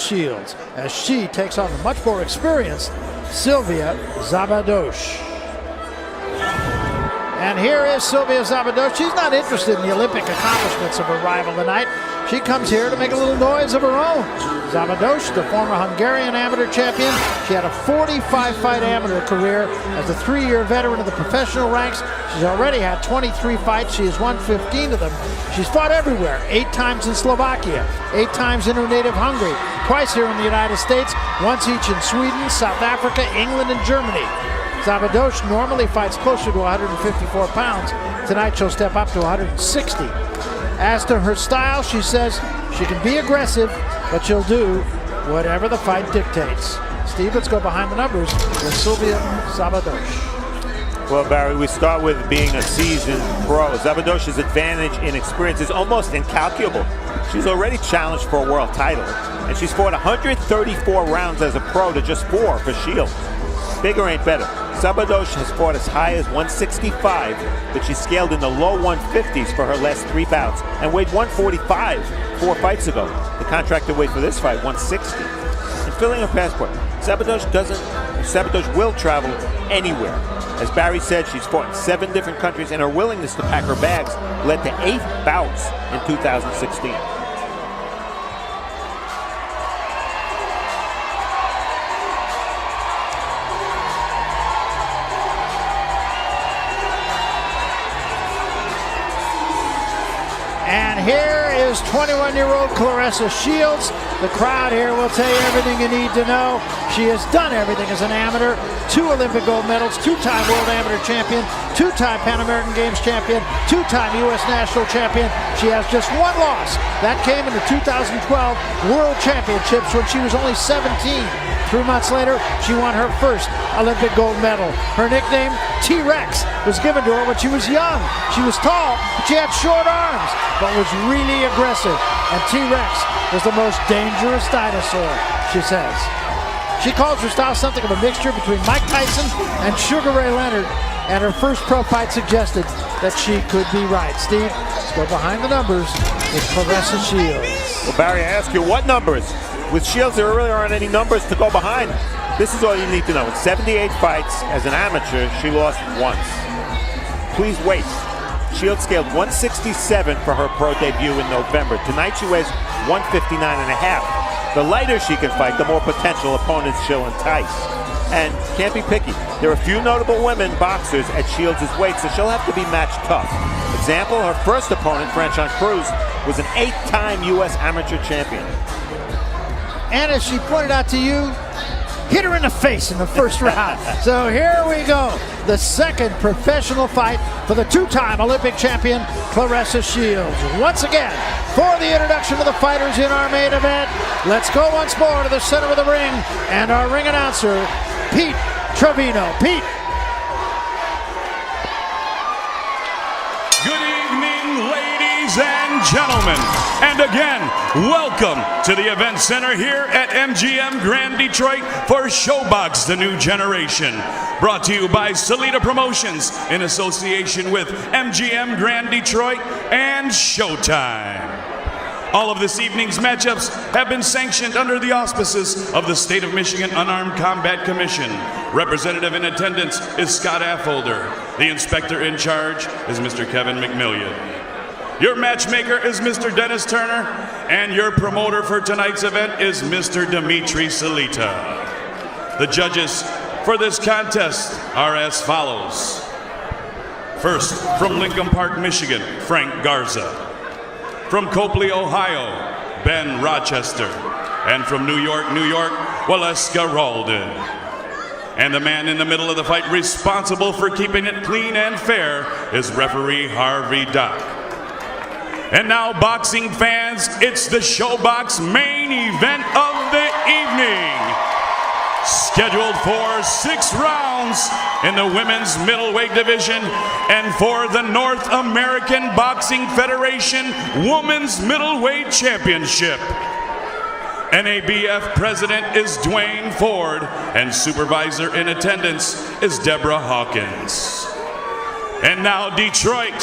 Shields as she takes on the much more experienced Szilvia Szabados. And here is Szilvia Szabados. She's not interested in the Olympic accomplishments of her rival tonight. She comes here to make a little noise of her own. Szabados, the former Hungarian amateur champion. She had a 45-fight amateur career as a 3-year veteran of the professional ranks. She's already had 23 fights. She has won 15 of them. She's fought everywhere, 8 times in Slovakia, 8 times in her native Hungary, twice here in the United States, once each in Sweden, South Africa, England, and Germany. Szabados normally fights closer to 154 pounds. Tonight she'll step up to 160. As to her style, she says she can be aggressive, but she'll do whatever the fight dictates. Steve, let's go behind the numbers with Szilvia Szabados. Well, Barry, we start with being a seasoned pro. Szabados's advantage in experience is almost incalculable. She's already challenged for a world title, and she's fought 134 rounds as a pro to just 4 for Shields. Bigger ain't better. Szabados has fought as high as 165, but she scaled in the low 150s for her last 3 bouts and weighed 145 4 fights ago. The contracted weight for this fight, 160. And filling her passport, Szabados will travel anywhere. As Barry said, she's fought in 7 different countries, and her willingness to pack her bags led to 8 bouts in 2016. And here is 21-year-old Claressa Shields. The crowd here will tell you everything you need to know. She has done everything as an amateur. 2 Olympic gold medals, 2-time world amateur champion, 2-time Pan American Games champion, 2-time U.S. national champion. She has just 1 loss. That came in the 2012 World Championships when she was only 17. 3 months later, she won her first Olympic gold medal. Her nickname, T-Rex, was given to her when she was young. She was tall, but she had short arms, but was really aggressive. And T-Rex was the most dangerous dinosaur, she says. She calls her style something of a mixture between Mike Tyson and Sugar Ray Leonard, and her first pro fight suggested that she could be right. Steve, let's go behind the numbers with Claressa Shields. Well, Barry, I ask you, what numbers? With Shields, there really aren't any numbers to go behind. This is all you need to know. In 78 fights as an amateur, she lost once. Please wait. Shields scaled 167 for her pro debut in November. Tonight she weighs 159.5. The lighter she can fight, the more potential opponents she'll entice. And can't be picky. There are a few notable women boxers at Shields' weight, so she'll have to be matched tough. Example, her first opponent, Franchon Cruz, was an 8-time U.S. amateur champion. And as she pointed out to you, hit her in the face in the first round. So here we go. The second professional fight for the 2-time Olympic champion, Claressa Shields. Once again, for the introduction of the fighters in our main event, let's go once more to the center of the ring and our ring announcer, Pete Trevino. Pete. Good evening, ladies and gentlemen. And again, welcome to the event center here at MGM Grand Detroit for ShowBox, the new generation. Brought to you by Salida Promotions in association with MGM Grand Detroit and Showtime. All of this evening's matchups have been sanctioned under the auspices of the State of Michigan Unarmed Combat Commission. Representative in attendance is Scott Affolter. The inspector in charge is Mr. Kevin McMillian. Your matchmaker is Mr. Dennis Turner, and your promoter for tonight's event is Mr. Dimitri Salita. The judges for this contest are as follows. First, from Lincoln Park, Michigan, Frank Garza. From Copley, Ohio, Ben Rochester. And from New York, Waleska Ralden. And the man in the middle of the fight responsible for keeping it clean and fair is referee Harvey Dock. And now, boxing fans, it's the ShowBox main event of the evening. Scheduled for 6 rounds in the women's middleweight division and for the North American Boxing Federation Women's Middleweight Championship. NABF President is Dwayne Ford, and supervisor in attendance is Deborah Hawkins. And now, Detroit.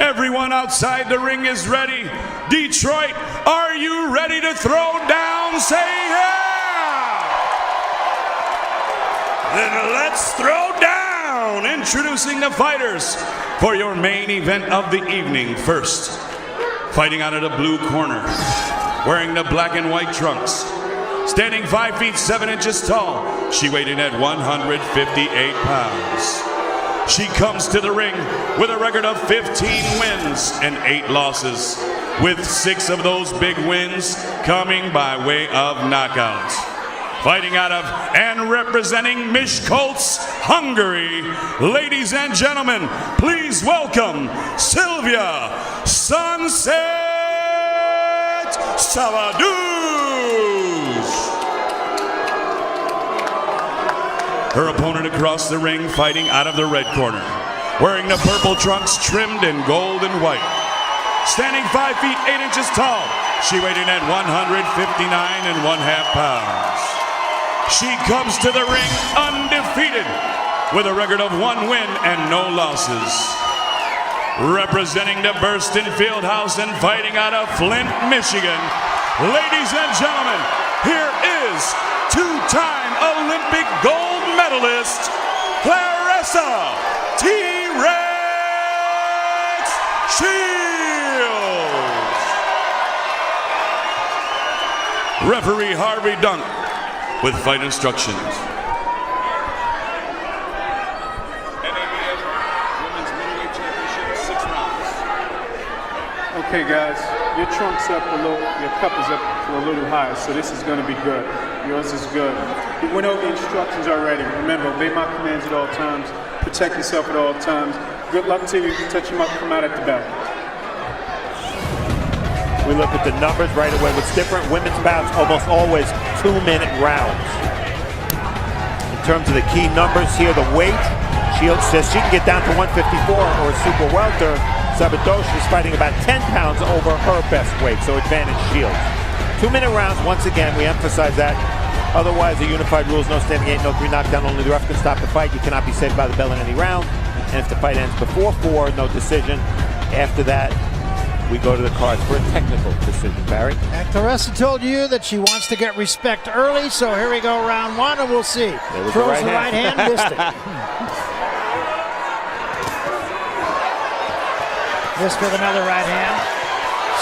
Everyone outside the ring is ready. Detroit, are you ready to throw down? Say yeah! Then let's throw down! Introducing the fighters for your main event of the evening. First, fighting out of the blue corner, wearing the black and white trunks, standing 5 feet 7 inches tall, she weighed in at 158 pounds. She comes to the ring with a record of 15 wins and 8 losses, with 6 of those big wins coming by way of knockout. Fighting out of and representing Miskolc, Hungary, ladies and gentlemen, please welcome Szilvia Szabados. Her opponent across the ring, fighting out of the red corner, wearing the purple trunks trimmed in gold and white. Standing 5 feet 8 inches tall, she weighed in at 159.5 pounds. She comes to the ring undefeated, with a record of 1 win and no losses. Representing the Burston Fieldhouse and fighting out of Flint, Michigan, ladies and gentlemen, here is two-time Olympic gold medalist, Claressa T-Rex Shields. Referee Harvey Dunk with fight instructions. NABF Women's Middleweight Championship, 6 rounds. Okay, guys, your trunk's up a little, your cup is up a little high, so this is going to be good. Yours is good. We went over the instructions already. Remember, obey my commands at all times. Protect yourself at all times. Good luck to you. Touch him up, come out at the bell. We look at the numbers right away. What's different, women's bouts almost always 2-minute rounds. In terms of the key numbers here, the weight, Shields says she can get down to 154 or super welter. Szabados is fighting about 10 pounds over her best weight, so advantage Shields. 2-minute rounds, once again, we emphasize that. Otherwise, the unified rules, no standing 8, no 3 knockdown, only the ref can stop the fight. You cannot be saved by the bell in any round. And if the fight ends before 4, no decision. After that, we go to the cards for a technical decision, Barry. And Claressa told you that she wants to get respect early, so here we go, round 1, and we'll see. Throws the right hand, missed it. Missed with another right hand.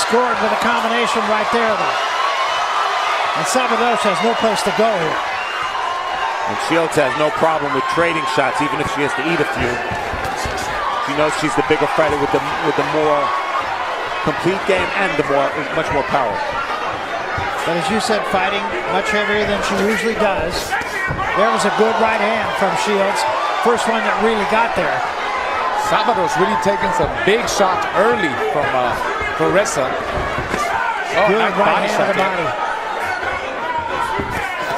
Scored with a combination right there, though. And Szabados has no place to go here. And Shields has no problem with trading shots, even if she has to eat a few. She knows she's the bigger fighter with the more complete game and the much more power. But as you said, fighting much heavier than she usually does. There was a good right hand from Shields. First one that really got there. Szabados really taking some big shots early from Claressa. Good right hand to the body.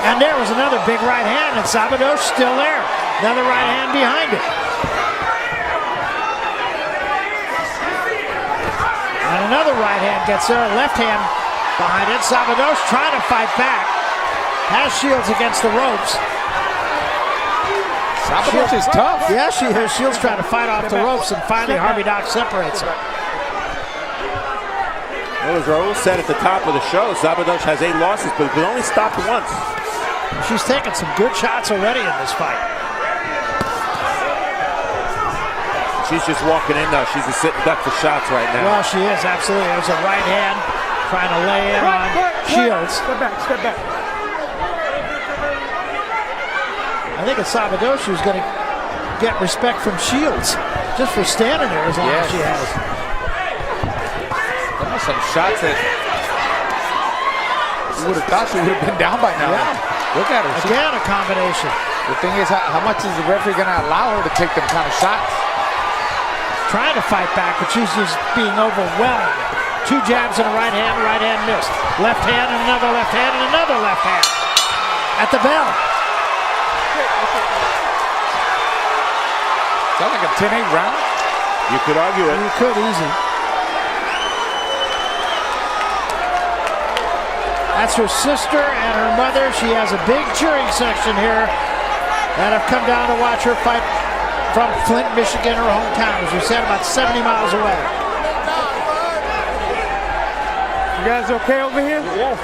And there was another big right hand, and Szabados still there. Another right hand behind it. And another right hand gets there, left hand behind it. Szabados trying to fight back. Has Shields against the ropes. Szabados is tough. Yeah, she is. Shields trying to fight off the ropes, and finally Harvey Dock separates her. Well, as Raul said at the top of the show, Szabados has 8 losses, but it only stopped once. She's taken some good shots already in this fight. She's just walking in now. She's a sit and duck for shots right now. Well, she is, absolutely. There's a right hand trying to lay in on Shields. Step back, step back. I think it's Szabados who's going to get respect from Shields just for standing there as long as she has. Those are some shots that you would have thought she would have been down by now. Yeah. Look at her. Again, a combination. The thing is, how much is the referee going to allow her to take them kind of shots? Trying to fight back, but she's just being overwhelmed. 2 jabs and a right hand missed. Left hand and another left hand and another left hand. At the bell. Sounds like a 10-8 round. You could argue it. You could, easy. That's her sister and her mother. She has a big cheering section here that have come down to watch her fight from Flint, Michigan, her hometown, as we said, about 70 miles away. You guys okay over here? Yes.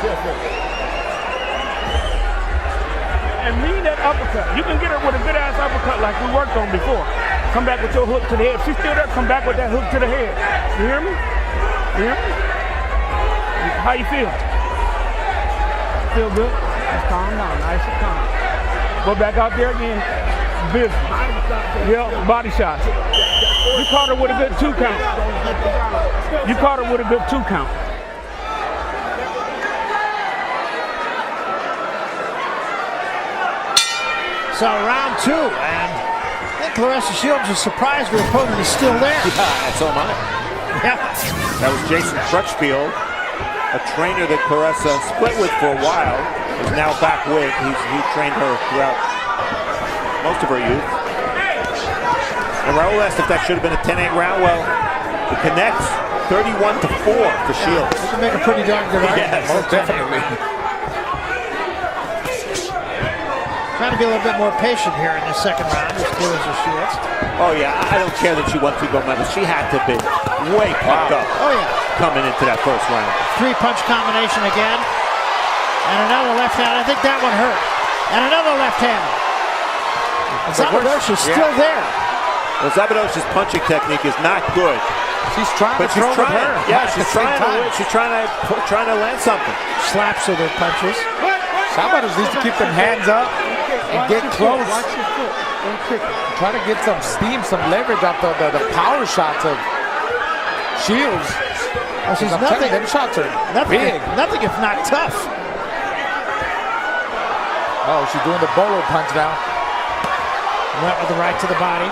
And mean that uppercut. You can get her with a good ass uppercut like we worked on before. Come back with your hook to the head. If she's still there, come back with that hook to the head. You hear me? You hear me? How you feel? Feel good? Nice, calm down. Nice and calm. Go back out there again. Business. Yeah, body shots. You caught her with a good 2 count. You caught her with a good 2 count. So round 2, and I think Claressa Shields is surprised her opponent is still there. Yeah, so am I. Yeah. That was Jason Crutchfield, a trainer that Claressa split with for a while, is now back with. He trained her throughout most of her youth. And Raul asked if that should have been a 10-8 round. Well, it connects 31-4 for Shields. You can make a pretty darn good argument. Yes, Most definitely. Trying to be a little bit more patient here in the second round as Claressa Shields. Oh yeah, I don't care that she won 2 gold medals. She had to be way pumped up Oh yeah. coming into that first round. 3-punch combination again. And another left hand. I think that one hurt. And another left hand. Szabados is still there. Well, Szabados' punching technique is not good. She's trying But to throw with her. Yeah, she's trying to land something. Slaps with her punches. Szabados needs to keep them hands up and get close. Watch your foot. Don't kick it. Try to get some steam, some leverage off the power shots of Shields. Well, she's I'm telling you, nothing, them shots are big. nothing if not tough. Oh, she's doing the bolo punch now. Went with the right to the body.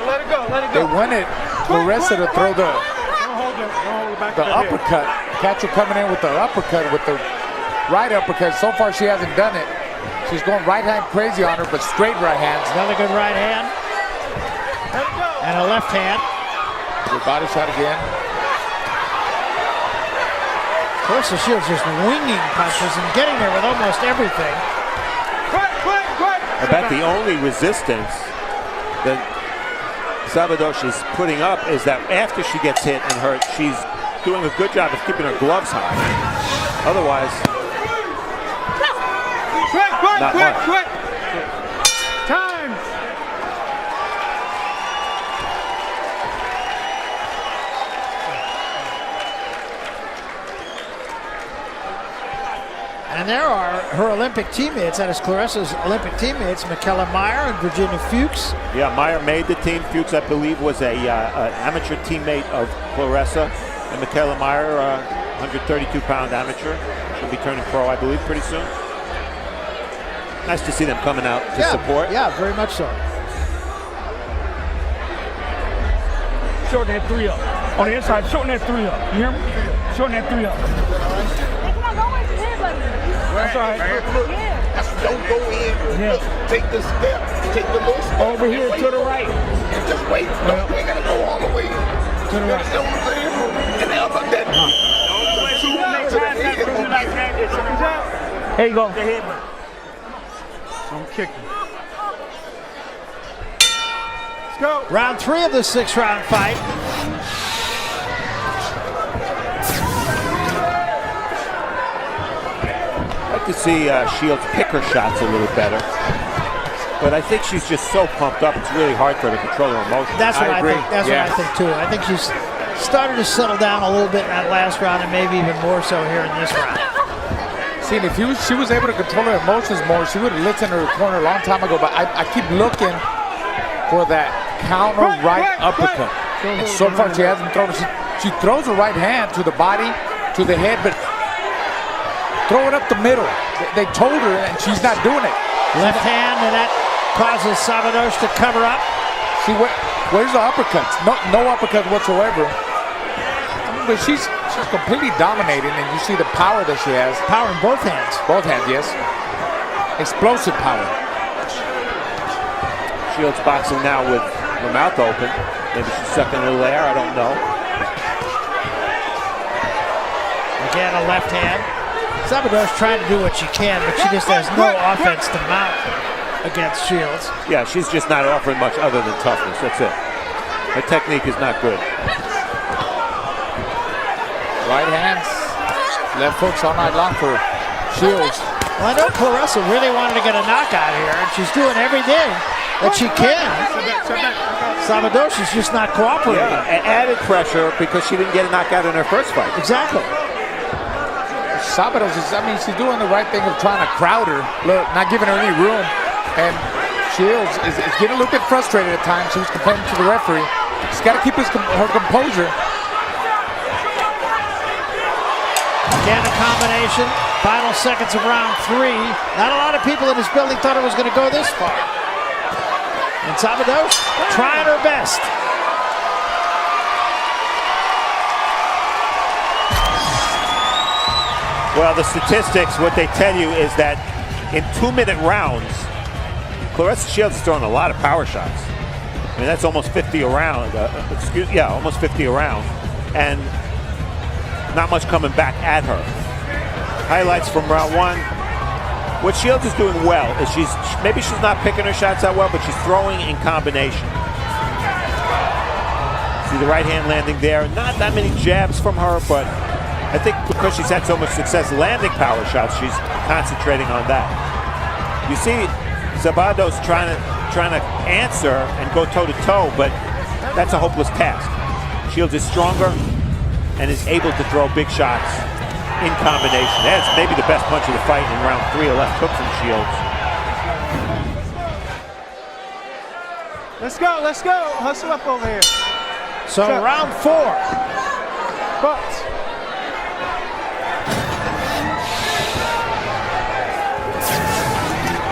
Let it go. They wanted Claressa to throw the Don't hold it back the to the head. uppercut. Catch her coming in with the uppercut, with the right uppercut. So far, she hasn't done it. She's going right hand crazy on her, but straight right hands. Another good right hand. Let it go. And a left hand. Good body shot again. Claressa Shields just winging punches and getting there with almost everything. Quick. I bet the only resistance that Szabados is putting up is that after she gets hit and hurt, she's doing a good job of keeping her gloves high. Otherwise, not much. Quick. Time. And there are her Olympic teammates, that is Claressa's Olympic teammates, Michaela Meyer and Virginia Fuchs. Yeah, Meyer made the team. Fuchs, I believe, was an amateur teammate of Claressa. And Michaela Meyer, 132-pound amateur. She'll be turning pro, I believe, pretty soon. Nice to see them coming out to support. Yeah, very much so. Shorten that 3 up. On the inside, shorten that 3 up. You hear me? Shorten that 3 up. That's all right. Don't go in. Yeah. Take the step. Take the little step. Over here to the right. And just wait. Don't you ain't gotta go all the way. To the right. You know what I'm saying? And the other that. There you go. Don't kick him. Let's go. Round 3 of the 6-round fight. I'd like to see Shields pick her shots a little better. But I think she's just so pumped up, it's really hard for her to control her emotions. That's what I agree. think. That's Yeah. what I think too. I think she's started to settle down a little bit in that last round, and maybe even more so here in this round. See, if she was able to control her emotions more, she would have listened to her corner a long time ago. But I keep looking for that counter right uppercut. And so far, she hasn't thrown it. She throws her right hand to the body, to the head, but throw it up the middle. They told her, and she's not doing it. Left hand, and that causes Szabados to cover up. See, where's the uppercuts? No uppercuts whatsoever. But she's completely dominating, and you see the power that she has. Power in both hands. Both hands, yes. Explosive power. Shields boxing now with her mouth open. Maybe she's sucking a little air, I don't know. Again, a left hand. Szabados trying to do what she can, but she just has no offense to mount against Shields. Yeah, she's just not offering much other than toughness, that's it. Her technique is not good. Right hands Left hooks all night long for Shields. Well, I know Claressa really wanted to get a knockout here, and she's doing everything that she can. Szabados is just not cooperating. Yeah, added pressure because she didn't get a knockout in her first fight. Exactly. Szabados is, I mean, she's doing the right thing of trying to crowd her. Look, not giving her any room. And Shields is getting a little bit frustrated at times. She was complaining to the referee. She's got to keep her composure. Again, a combination. Final seconds of round 3. Not a lot of people in this building thought it was going to go this far. And Szabados trying her best. Well, the statistics, what they tell you is that in 2-minute rounds, Claressa Shields is throwing a lot of power shots. I mean, that's almost 50 a round. Almost 50 a round. And not much coming back at her. Highlights from round 1. What Shields is doing well is maybe she's not picking her shots that well, but she's throwing in combination. See the right hand landing there. Not that many jabs from her, but I think because she's had so much success landing power shots, she's concentrating on that. You see Szabados trying to answer and go toe-to-toe, but that's a hopeless task. Shields is stronger and is able to throw big shots in combination. That's maybe the best punch of the fight in round 3, a left hook from Shields. Let's go, let's go. Hustle up over here. So round 4. Butts.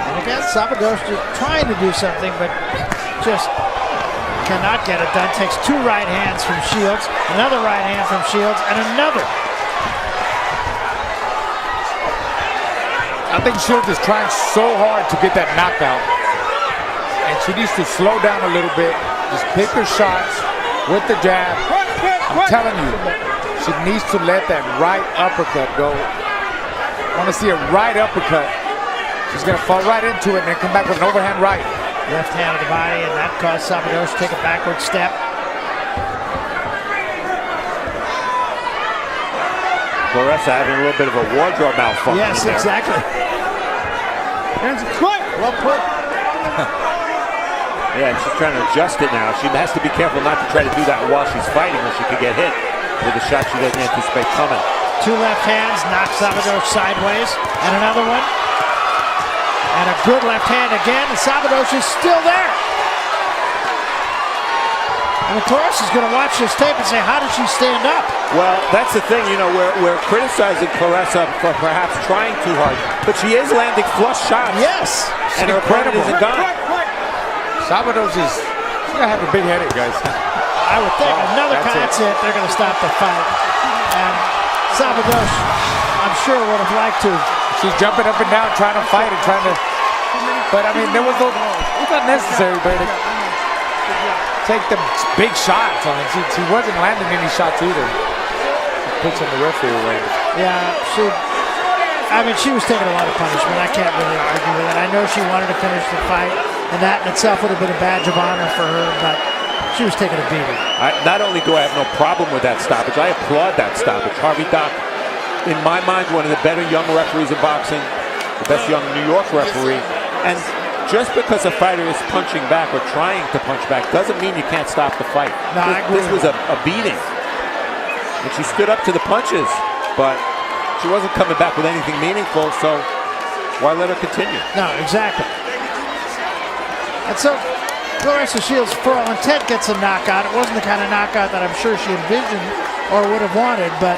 And again, Szabados just trying to do something, but just cannot get it done. Takes 2 right hands from Shields, another right hand from Shields, and another. I think Shields is trying so hard to get that knockout. And she needs to slow down a little bit. Just pick her shots with the jab. I'm telling you, she needs to let that right uppercut go. I want to see a right uppercut. She's going to fall right into it and then come back with an overhand right. Left hand of the body, and that caused Szabados to take a backward step. Claressa having a little bit of a wardrobe malfunction. Yes, there. exactly. Well put. Yeah, and she's trying to adjust it now. She has to be careful not to try to do that while she's fighting, or she could get hit with a shot she doesn't anticipate coming. 2 left hands, knocks Szabados sideways, and another one. And a good left hand again, and Szabados is still there. And Claressa is going to watch this tape and say, how did she stand up? Well, that's the thing, you know, we're criticizing Claressa for perhaps trying too hard, but she is landing flush shots. Yes. And her opponent isn't gone. Szabados is going to have a big headache, guys. I would think that's it. They're going to stop the fight. And Szabados, I'm sure, would have liked to. She's jumping up and down, trying to fight and trying to. But I mean, it was not necessary, but take the big shots. I mean, she wasn't landing any shots either. Pushing the referee away. Yeah, she was taking a lot of punishment. I can't really argue with it. I know she wanted to finish the fight, and that in itself would have been a badge of honor for her, but she was taking a beating. Not only do I have no problem with that stoppage, I applaud that stoppage. Harvey Dock, in my mind, one of the better young referees in boxing, the best young New York referee. And just because a fighter is punching back or trying to punch back doesn't mean you can't stop the fight. No, this was a beating. And she stood up to the punches, but she wasn't coming back with anything meaningful, so why let her continue? No, exactly. And so Claressa Shields, for all intent, gets a knockout. It wasn't the kind of knockout that I'm sure she envisioned or would have wanted, but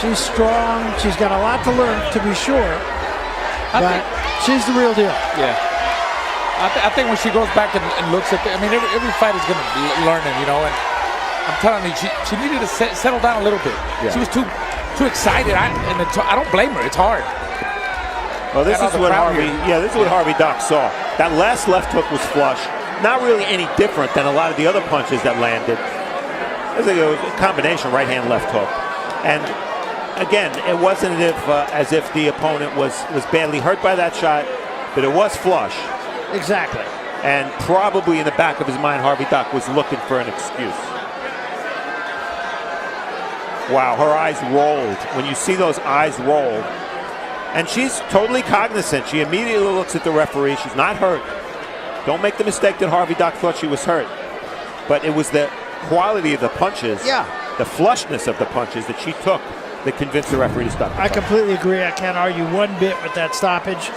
she's strong. She's got a lot to learn, to be sure, but she's the real deal. Yeah. I think when she goes back and looks at I mean, every fight is going to learn it, you know, and I'm telling you, she needed to settle down a little bit. Yeah. She was too excited. I don't blame her. It's hard. Well, this is what Harvey Dock saw. That last left hook was flush. Not really any different than a lot of the other punches that landed. It was a combination right hand, left hook. And again, it wasn't as if the opponent was badly hurt by that shot, but it was flush. Exactly. And probably in the back of his mind, Harvey Dock was looking for an excuse. Wow, her eyes rolled. When you see those eyes roll, and she's totally cognizant. She immediately looks at the referee. She's not hurt. Don't make the mistake that Harvey Dock thought she was hurt. But it was the quality of the punches, the flushness of the punches that she took that convinced the referee to stop the I fight. completely agree. I can't argue one bit with that stoppage.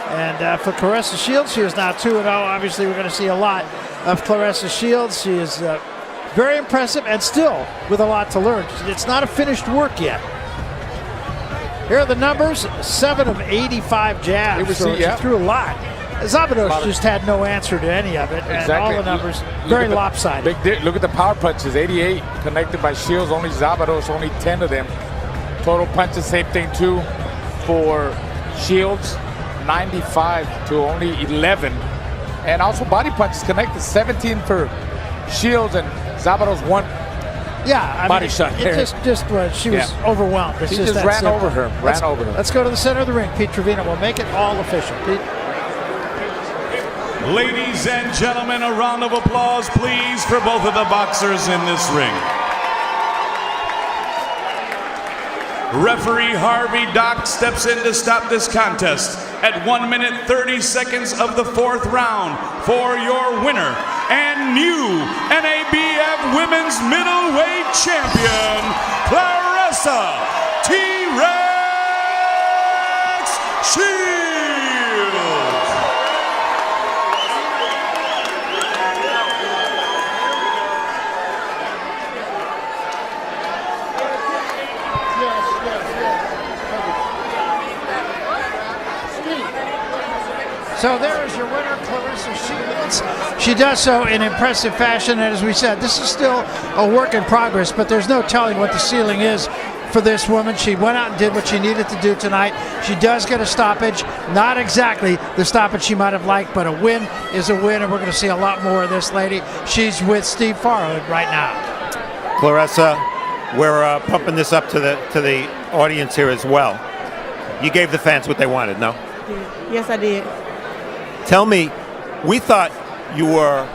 And for Claressa Shields, she is now 2-0. Obviously, we're going to see a lot of Claressa Shields. She is very impressive and still with a lot to learn. It's not a finished work yet. Here are the numbers: 7 of 85 jabs. She threw a lot. Szabados just had no answer to any of it, and all the numbers very lopsided. Look at the power punches: 88 connected by Shields, only Szabados, only 10 of them. Total punches, same thing too for Shields, 95 to only 11. And also body punches connected, 17 for Shields, and Szabados 1 body shot. It just was. She was overwhelmed. It's She just just that ran simple. over her. Ran over her. Let's go to the center of the ring. Pete Trevino will make it all official. Pete. Ladies and gentlemen, a round of applause, please, for both of the boxers in this ring. Referee Harvey Dock steps in to stop this contest at 1 minute 30 seconds of the 4th round for your winner and new NABF Women's Middleweight Champion, Claressa T-Rex Shields. So there is your winner, Claressa Shields. She does so in impressive fashion, and as we said, this is still a work in progress, but there's no telling what the ceiling is for this woman. She went out and did what she needed to do tonight. She does get a stoppage, not exactly the stoppage she might have liked, but a win is a win, and we're going to see a lot more of this lady. She's with Steve Farhood right now. Claressa, we're pumping this up to the audience here as well. You gave the fans what they wanted, no? Yes, I did. Tell me, we thought you were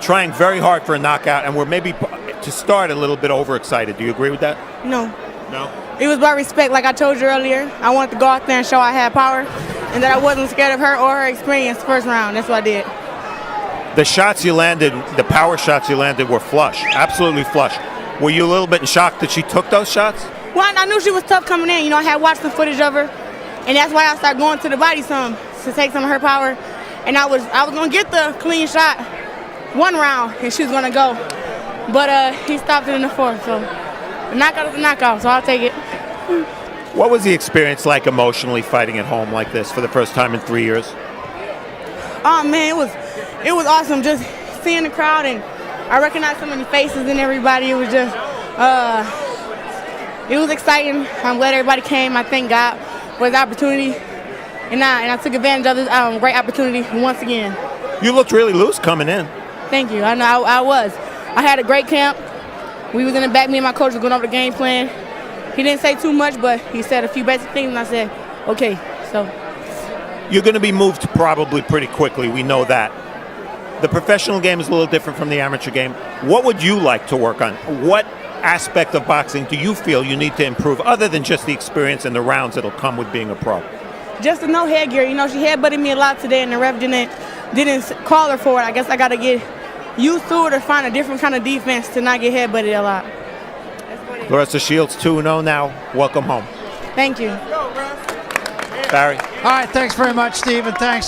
trying very hard for a knockout and were maybe, to start, a little bit overexcited. Do you agree with that? No. No? It was about respect, like I told you earlier. I wanted to go out there and show I had power and that I wasn't scared of her or her experience first round. That's what I did. The shots you landed, the power shots you landed were flush, absolutely flush. Were you a little bit in shock that she took those shots? Well, I knew she was tough coming in. You know, I had watched the footage of her, and that's why I started going to the body some to take some of her power. And I was gonna get the clean shot 1 round, and she was gonna go, but he stopped it in the 4th. So the knockout is a knockout, so I'll take it. What was the experience like emotionally fighting at home like this for the first time in 3 years? Oh man, it was awesome just seeing the crowd, and I recognized so many faces and everybody. It was just it was exciting. I'm glad everybody came. I thank God for the opportunity. And I took advantage of this great opportunity once again. You looked really loose coming in. Thank you. I know I was. I had a great camp. We was in the back. Me and my coach were going over the game plan. He didn't say too much, but he said a few basic things, and I said, okay. So you're going to be moved probably pretty quickly. We know that. The professional game is a little different from the amateur game. What would you like to work on? What aspect of boxing do you feel you need to improve, other than just the experience and the rounds that'll come with being a pro? Just to know headgear. You know, she headbutted me a lot today, and the ref didn't call her for it. I guess I got to get used to it or find a different kind of defense to not get headbutted a lot. Claressa Shields 2-0 now. Welcome home. Thank you. Barry. All right, thanks very much, Steve, and thanks.